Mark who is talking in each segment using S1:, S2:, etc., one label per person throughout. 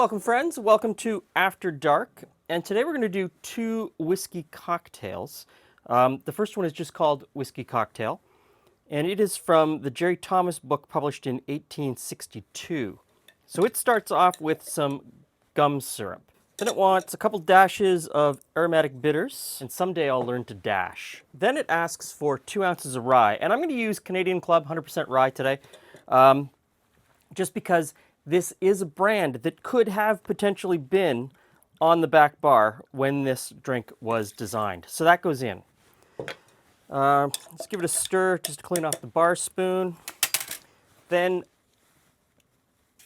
S1: Welcome friends, welcome to After Dark, and today we're going to do two whiskey cocktails. The first one is just called Whiskey Cocktail, and it is from the Jerry Thomas book published in 1862. So it starts off with some gum syrup. Then it wants a couple dashes of aromatic bitters, and someday I'll learn to dash. Then it asks for 2 ounces of rye, and I'm going to use Canadian Club 100% rye today, just because this is a brand that could have potentially been on the back bar when this drink was designed. So that goes in. Let's give it a stir just to clean off the bar spoon. Then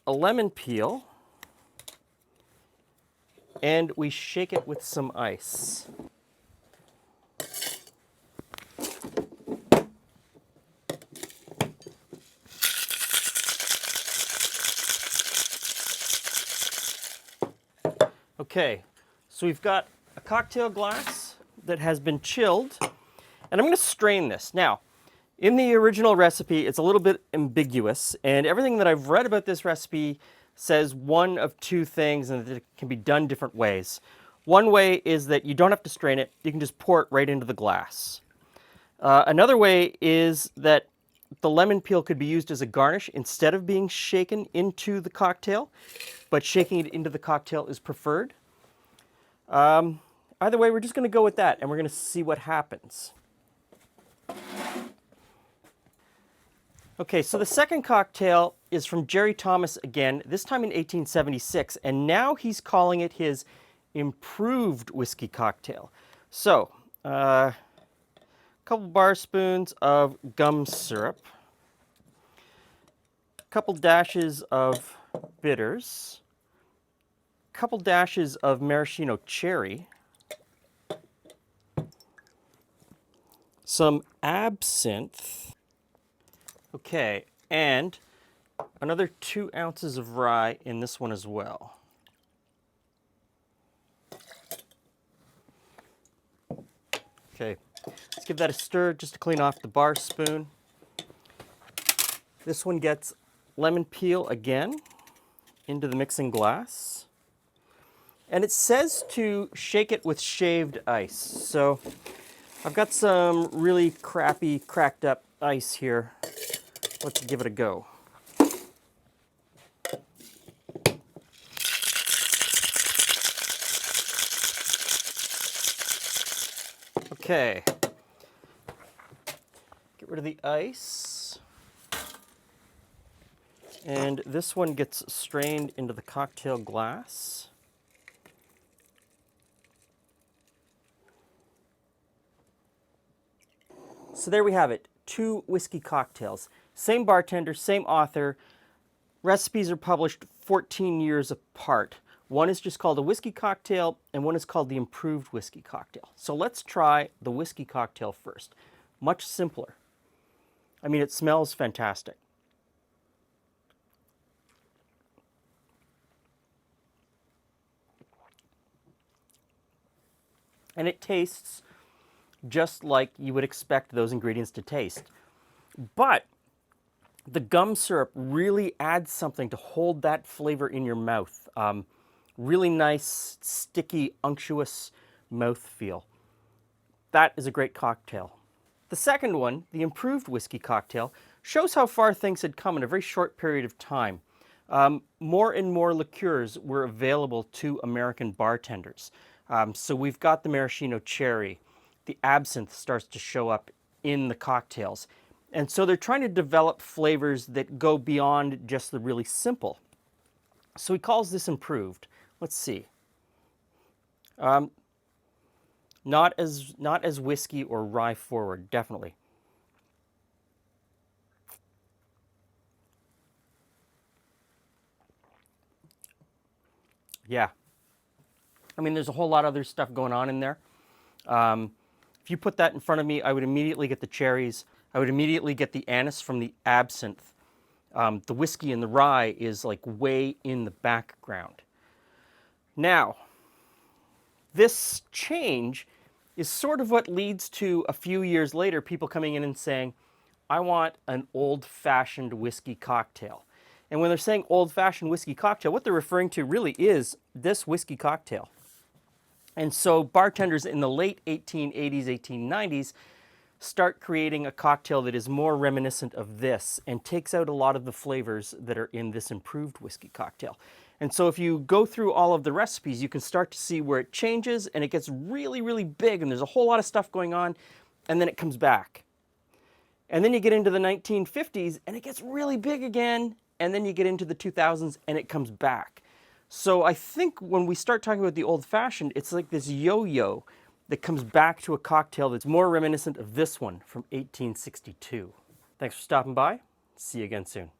S1: a lemon peel. And we shake it with some ice. Okay, so we've got a cocktail glass that has been chilled, and I'm going to strain this. Now, in the original recipe, it's a little bit ambiguous, and everything that I've read about this recipe says one of two things, and that it can be done different ways. One way is that you don't have to strain it, you can just pour it right into the glass. Another way is that the lemon peel could be used as a garnish instead of being shaken into the cocktail, but shaking it into the cocktail is preferred. Either way, we're just going to go with that, and we're going to see what happens. Okay, so the second cocktail is from Jerry Thomas again, this time in 1876, and now he's calling it his improved whiskey cocktail. So, a couple bar spoons of gum syrup, a couple dashes of bitters, a couple dashes of maraschino cherry, some absinthe, okay, and another 2 ounces of rye in this one as well. Okay, let's give that a stir just to clean off the bar spoon. This one gets lemon peel again into the mixing glass. And it says to shake it with shaved ice. So I've got some really crappy, cracked up ice here. Let's give it a go. Okay. Get rid of the ice. And this one gets strained into the cocktail glass. So there we have it, two whiskey cocktails. Same bartender, same author. Recipes are published 14 years apart. One is just called a whiskey cocktail, and one is called the improved whiskey cocktail. So let's try the whiskey cocktail first. Much simpler. I mean, it smells fantastic. And it tastes just like you would expect those ingredients to taste. But the gum syrup really adds something to hold that flavor in your mouth. Really nice, sticky, unctuous mouthfeel. That is a great cocktail. The second one, the improved whiskey cocktail, shows how far things had come in a very short period of time. More and more liqueurs were available to American bartenders. So we've got the maraschino cherry. The absinthe starts to show up in the cocktails. And so they're trying to develop flavors that go beyond just the really simple. So he calls this improved. Let's see. Not as whiskey or rye forward, definitely. Yeah. I mean, there's a whole lot of other stuff going on in there. If you put that in front of me, I would immediately get the cherries. I would immediately get the anise from the absinthe. The whiskey and the rye is like way in the background. Now, this change is sort of what leads to a few years later people coming in and saying, I want an old-fashioned whiskey cocktail. And when they're saying old-fashioned whiskey cocktail, what they're referring to really is this whiskey cocktail. And so bartenders in the late 1880s, 1890s start creating a cocktail that is more reminiscent of this and takes out a lot of the flavors that are in this improved whiskey cocktail. And so if you go through all of the recipes, you can start to see where it changes and it gets really, really big and there's a whole lot of stuff going on, and then it comes back. And then you get into the 1950s and it gets really big again, and then you get into the 2000s and it comes back. So I think when we start talking about the old-fashioned, it's like this yo-yo that comes back to a cocktail that's more reminiscent of this one from 1862. Thanks for stopping by. See you again soon.